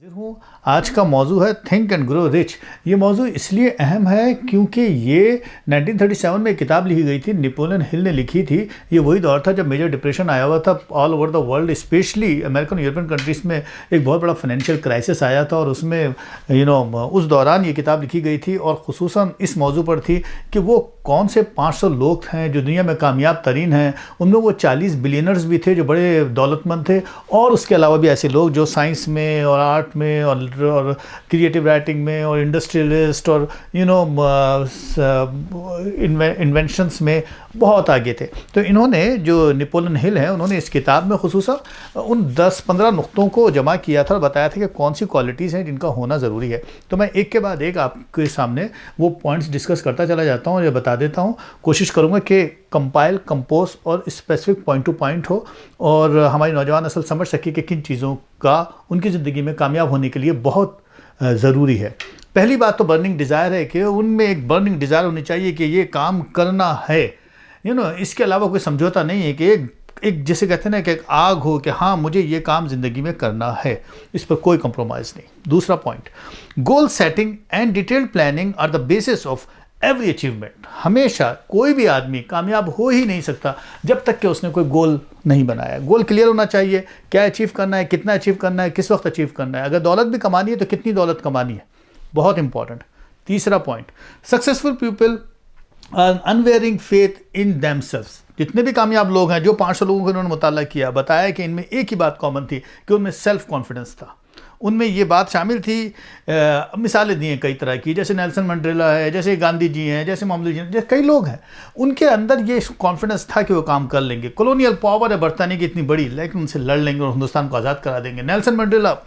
हूँ। आज का मौजू है थिंक एंड ग्रो रिच। ये मौजू इसलिए अहम है क्योंकि ये 1937 में एक किताब लिखी गई थी, नेपोलियन हिल ने लिखी थी। ये वही दौर था जब मेजर डिप्रेशन आया हुआ था all over the world, specially American European countries में एक बहुत बड़ा फाइनेंशियल क्राइसिस आया था और उसमें उस दौरान ये किताब लिखी गई थी और ख़ुसूसन इस मौजू पर थी कि वो कौन से 500 लोग हैं जो दुनिया में कामयाब तरीन हैं। उनमें वो 40 बिलियनर्स भी थे जो बड़े दौलतमंद थे और उसके अलावा भी ऐसे लोग जो साइंस में और आर्ट में और क्रिएटिव राइटिंग में और इंडस्ट्रियलिस्ट और इन्वेंशंस में बहुत आगे थे। तो इन्होंने जो नेपोलियन हिल है उन्होंने इस किताब में खुसूसन उन 10-15 नुक्तों को जमा किया था और बताया था कि कौन सी क्वालिटीज़ हैं जिनका होना ज़रूरी है। तो मैं एक के बाद एक आपके सामने वो पॉइंट्स डिस्कस करता चला जाता हूँ, ये बता देता हूँ। कोशिश करूँगा कि कंपाइल, कंपोज और स्पेसिफिक पॉइंट टू पॉइंट हो और हमारी नौजवान नस्ल समझ सके कि किन चीज़ों का उनकी ज़िंदगी में कामयाब होने के लिए बहुत ज़रूरी है। पहली बात तो बर्निंग डिज़ायर है कि उनमें एक बर्निंग डिज़ायर होनी चाहिए कि ये काम करना है। इसके अलावा कोई समझौता नहीं है कि एक जिसे कहते हैं ना कि एक आग हो कि हाँ मुझे ये काम ज़िंदगी में करना है, इस पर कोई कंप्रोमाइज़ नहीं। दूसरा point, goal setting and detailed planning are the basis of every achievement. हमेशा कोई भी आदमी कामयाब हो ही नहीं सकता जब तक कि उसने कोई गोल नहीं बनाया। गोल क्लियर होना चाहिए, क्या अचीव करना है, कितना अचीव करना है, किस वक्त अचीव करना है। अगर दौलत भी कमानी है तो कितनी दौलत कमानी है, बहुत इंपॉर्टेंट। तीसरा point, successful people are unwavering faith in themselves. जितने भी कामयाब लोग हैं, जो 500 लोगों को उन्होंने मुताला किया, बताया कि इनमें एक ही बात कॉमन थी कि उनमें सेल्फ कॉन्फिडेंस था। उनमें ये बात शामिल थी। मिसालें दी हैं कई तरह की, जैसे नेल्सन मंडेला है, जैसे गांधी जी हैं, जैसे मोहम्मद जी हैं, जैसे कई लोग हैं। उनके अंदर ये कॉन्फिडेंस था कि वो काम कर लेंगे। कॉलोनियल पावर है बरतानिया की इतनी बड़ी, लेकिन उनसे लड़ लेंगे और हिंदुस्तान को आज़ाद करा देंगे। नेल्सन मंडेला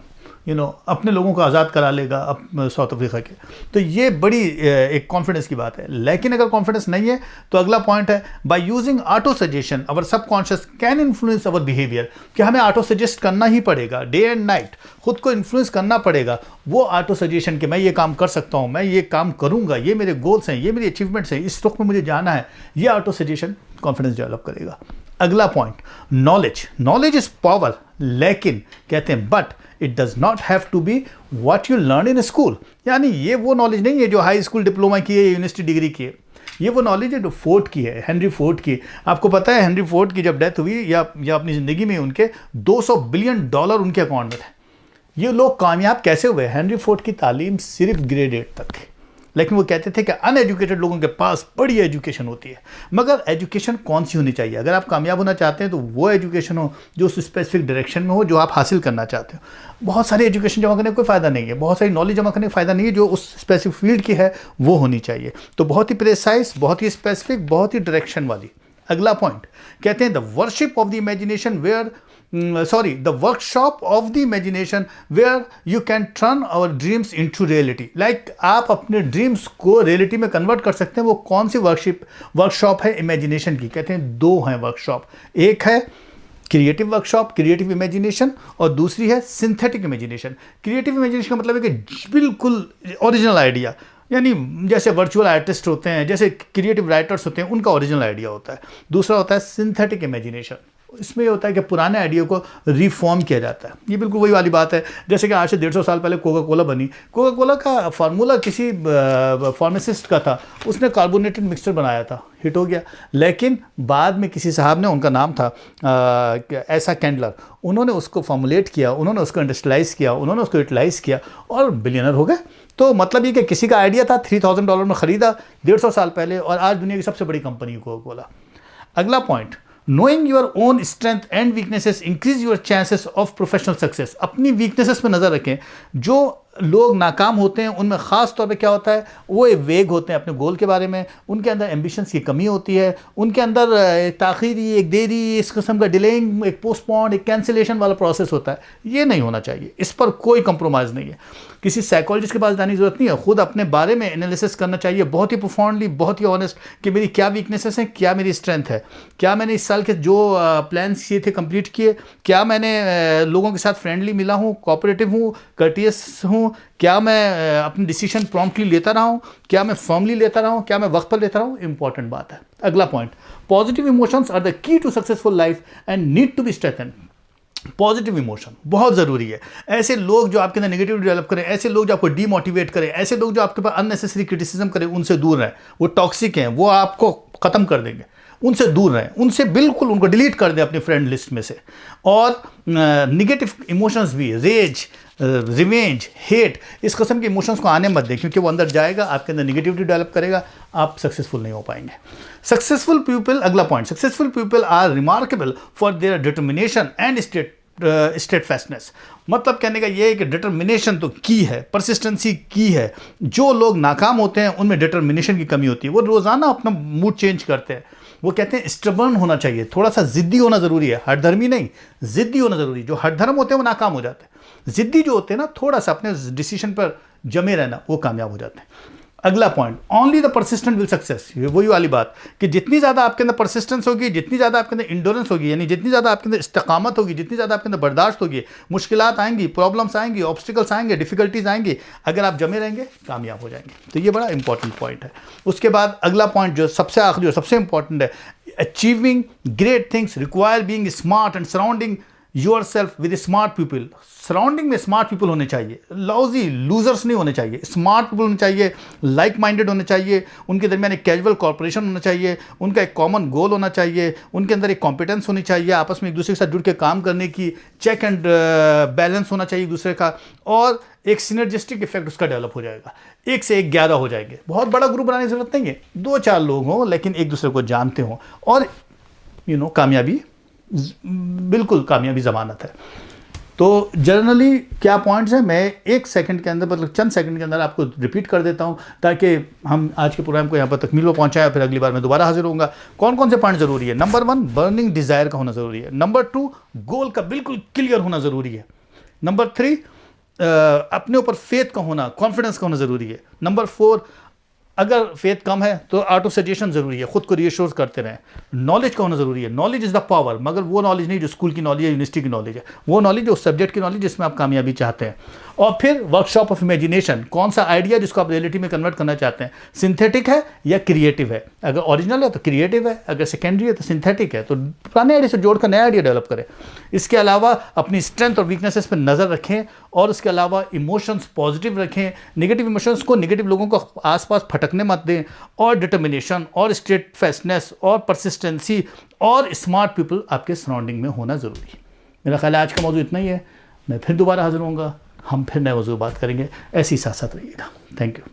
अपने लोगों को आज़ाद करा लेगा साउथ अफ्रीका के। तो ये बड़ी एक कॉन्फिडेंस की बात है। लेकिन अगर कॉन्फिडेंस नहीं है तो अगला पॉइंट है, by using auto suggestion our subconscious can influence our behaviour. कि हमें ऑटो सजेस्ट करना ही पड़ेगा, डे एंड नाइट खुद को इन्फ्लुएंस करना पड़ेगा। वो ऑटो सजेशन कि मैं ये काम कर सकता हूँ, मैं ये काम करूँगा, ये मेरे गोल्स हैं, ये मेरी अचीवमेंट्स हैं, इस वक्त में मुझे जाना है, ये ऑटो सजेशन कॉन्फिडेंस डेवलप करेगा। अगला point, knowledge. Knowledge is power, लेकिन कहते हैं but it does not have to be what you learn in school. यानी ये वो नॉलेज नहीं है जो हाई स्कूल डिप्लोमा की है, यूनिवर्सिटी डिग्री की है। ये वो नॉलेज है जो फोर्ड की है, हेनरी फोर्ड की। आपको पता है हेनरी फोर्ड की जब डेथ हुई या अपनी ज़िंदगी में उनके $200 बिलियन उनके अकाउंट में थे। ये लोग कामयाब कैसे हुए? हेनरी फोर्ड की तालीम सिर्फ ग्रेड 8 तक थी, लेकिन वो कहते थे कि अनएजुकेटेड लोगों के पास बड़ी एजुकेशन होती है। मगर एजुकेशन कौन सी होनी चाहिए? अगर आप कामयाब होना चाहते हैं तो वो एजुकेशन हो जो उस स्पेसिफिक डायरेक्शन में हो जो आप हासिल करना चाहते हो। बहुत सारी एजुकेशन जमा करने का कोई फ़ायदा नहीं है, बहुत सारी नॉलेज जमा करने का फ़ायदा नहीं है। जो उस स्पेसिफिक फील्ड की है वो होनी चाहिए। तो बहुत ही प्रेसाइज, बहुत ही स्पेसिफिक, बहुत ही डायरेक्शन वाली। अगला पॉइंट, कहते हैं the worship of the imagination where the workshop of the imagination where you can turn our dreams into reality। like आप अपने ड्रीम्स को रियलिटी में कन्वर्ट कर सकते हैं। वो कौन सी वर्कशॉप है? इमेजिनेशन की। कहते हैं दो हैं वर्कशॉप, एक है क्रिएटिव वर्कशॉप, क्रिएटिव इमेजिनेशन, और दूसरी है सिंथेटिक इमेजिनेशन। क्रिएटिव इमेजिनेशन का मतलब है कि बिल्कुल ओरिजिनल आइडिया, यानी जैसे वर्चुअल आर्टिस्ट होते हैं, जैसे क्रिएटिव राइटर्स होते हैं, उनका ओरिजिनल आइडिया होता है। दूसरा होता है सिंथेटिक इमेजिनेशन। इसमें ये होता है कि पुराने आइडिया को रिफॉर्म किया जाता है। ये बिल्कुल वही वाली बात है जैसे कि आज से 150 साल पहले कोका कोला बनी। कोका कोला का फार्मूला किसी फार्मासिस्ट का था, उसने कार्बोनेटेड मिक्सचर बनाया था, हिट हो गया। लेकिन बाद में किसी साहब ने, उनका नाम था ऐसा कैंडलर, उन्होंने उसको फॉर्मुलेट किया, उन्होंने उसको इंडस्ट्रियलाइज़ किया, उन्होंने उसको यूटिलाइज़ किया और बिलियनर हो गए। तो मतलब ये कि किसी का आइडिया था, $3000 में ख़रीदा 150 साल पहले, और आज दुनिया की सबसे बड़ी कंपनी कोका कोला। अगला point, knowing your own strength and weaknesses increase your chances of professional success. अपनी वीकनेसेस पे नज़र रखें। जो लोग नाकाम होते हैं उनमें ख़ास तौर पे क्या होता है, वो वेग होते हैं अपने गोल के बारे में, उनके अंदर एम्बिशंस की कमी होती है, उनके अंदर ताख़ीरी, एक देरी, इस किस्म का डिलेइंग, एक पोस्टपोन, एक कैंसिलेशन वाला प्रोसेस होता है। ये नहीं होना चाहिए, इस पर कोई कंप्रोमाइज़ नहीं है। किसी साइकोलॉजिस्ट के पास जाने की ज़रूरत नहीं है, खुद अपने बारे में एनालिसिस करना चाहिए बहुत ही प्रोफाउंडली, बहुत ही ऑनेस्ट, कि मेरी क्या वीकनेसेस हैं, क्या मेरी स्ट्रेंथ है, क्या मैंने इस साल के जो प्लान्स किए थे कंप्लीट किए, क्या मैंने लोगों के साथ फ्रेंडली मिला हूँ, कोऑपरेटिव हूँ, कर्टियस हूँ, क्या मैं अपनी डिसीजन प्रॉम्प्टली लेता रहा हूँ, क्या मैं फर्मली लेता रहा हूँ, क्या मैं वक्त पर लेता रहा हूँ। इंपॉर्टेंट बात है। अगला point, positive emotions are the key to successful life and need to be strengthened. Positive emotion बहुत ज़रूरी है। ऐसे लोग जो आपके अंदर नेगेटिविटी डेवलप करें, ऐसे लोग जो आपको डीमोटिवेट करें, ऐसे लोग जो आपके पास अननेसेसरी क्रिटिसिज्म करें, उनसे दूर रहें। वो टॉक्सिक हैं, वो आपको ख़त्म कर देंगे, उनसे दूर रहें, उनसे बिल्कुल उनको डिलीट कर दें अपनी फ्रेंड लिस्ट में से। और निगेटिव इमोशंस भी, रेज, रिवेंज, हेट, इस किस्म के इमोशंस को आने मत दें, क्योंकि वो अंदर जाएगा, आपके अंदर निगेटिविटी डेवलप करेगा, आप सक्सेसफुल नहीं हो पाएंगे। सक्सेसफुल पीपल, अगला point, successful people are remarkable for their determination and steadfastness. मतलब कहने का ये है कि डिटर्मिनेशन तो की है, परसिस्टेंसी की है। जो लोग नाकाम होते हैं उनमें डिटर्मिनेशन की कमी होती है, वो रोज़ाना अपना मूड चेंज करते हैं। वो कहते हैं स्टबर्न होना चाहिए, थोड़ा सा ज़िद्दी होना ज़रूरी है, हठधर्मी नहीं, ज़िद्दी होना ज़रूरी है। जो हठधर्म होते हैं वो नाकाम हो जाते हैं, ज़िद्दी जो होते हैं ना, थोड़ा सा अपने डिसीजन पर जमे रहना, वो कामयाब हो जाते हैं। अगला point, only the persistent will success. वही वाली बात कि जितनी ज़्यादा आपके अंदर परसिस्टेंस होगी, जितनी ज़्यादा आपके अंदर इंडोरेंस होगी, यानी जितनी ज़्यादा आपके अंदर इस्तिकामत होगी, जितनी ज़्यादा आपके अंदर बर्दाश्त होगी, मुश्किलात आएंगी, प्रॉब्लम्स आएंगी, ऑब्स्टिकल्स आएंगे, डिफिकल्टीज आएंगी, अगर आप जमे रहेंगे कामयाब हो जाएंगे। तो ये बड़ा इंपॉर्टेंट पॉइंट है। उसके बाद अगला पॉइंट जो सबसे आखिरी और सबसे इंपॉर्टेंट है, achieving great things require being smart and surrounding yourself with smart people. Surrounding में स्मार्ट पीपल होने चाहिए, लॉजी लूजर्स नहीं होने चाहिए, स्मार्ट पीपल होने चाहिए, लाइक माइंडेड होने चाहिए, उनके दरमियान एक कैजुअल कॉर्पोरेशन होना चाहिए, उनका एक कॉमन गोल होना चाहिए, उनके अंदर एक कॉम्पिटेंस होनी चाहिए, आपस में एक दूसरे के साथ जुड़ के काम करने की चेक एंड बैलेंस होना चाहिए एक दूसरे का, और एक सिनर्जिस्टिक इफेक्ट उसका डेवलप हो जाएगा। 1 से 1 11 हो जाएंगे। बहुत बड़ा ग्रुप बनाने की जरूरत नहीं है, 2-4 लोग हों लेकिन एक दूसरे को जानते हों, और कामयाबी, बिल्कुल कामयाबी ज़मानत है। तो जनरली क्या पॉइंट्स हैं, मैं 1 सेकंड के अंदर, मतलब चंद सेकंड के अंदर आपको रिपीट कर देता हूं, ताकि हम आज के प्रोग्राम को यहाँ पर तकमील पर पहुँचाएं, फिर अगली बार मैं दोबारा हाजिर होऊंगा। कौन कौन से पॉइंट ज़रूरी है? नंबर 1, बर्निंग डिज़ायर का होना ज़रूरी है। नंबर 2, गोल का बिल्कुल क्लियर होना ज़रूरी है। नंबर 3, अपने ऊपर फेथ का होना, कॉन्फिडेंस का होना ज़रूरी है। नंबर 4, अगर फेथ कम है तो ऑटो सजेशन ज़रूरी है, खुद को रीअश्योर करते रहें। नॉलेज का होना ज़रूरी है, नॉलेज इज़ द पावर, मगर वो नॉलेज नहीं जो स्कूल की नॉलेज है, यूनिवर्सिटी की नॉलेज है, वो नॉलेज जो सब्जेक्ट की नॉलेज जिसमें आप कामयाबी चाहते हैं। और फिर वर्कशॉप ऑफ इमेजिनेशन, कौन सा आइडिया जिसको आप रियलिटी में कन्वर्ट करना चाहते हैं, सिंथेटिक है या क्रिएटिव है। अगर ओरिजिनल है तो क्रिएटिव है, अगर सेकेंडरी है तो सिंथेटिक है। तो पुराने आइडिया से जोड़कर नया आइडिया डेवलप करें। इसके अलावा अपनी स्ट्रेंथ और वीकनेसेस पर नज़र रखें, और उसके अलावा इमोशंस पॉजिटिव रखें, नेगेटिव इमोशंस को, नेगेटिव लोगों को आसपास फटकने मत दें। और डिटर्मिनेशन और स्टेटफास्टनेस और परसिस्टेंसी और स्मार्ट पीपल आपके सराउंडिंग में होना ज़रूरी है। मेरा ख्याल है आज का मौजूद इतना ही है। मैं फिर दोबारा हाजिर होऊंगा, हम फिर नए मौजूद बात करेंगे। ऐसी साथ साथ रहिएगा। Thank you.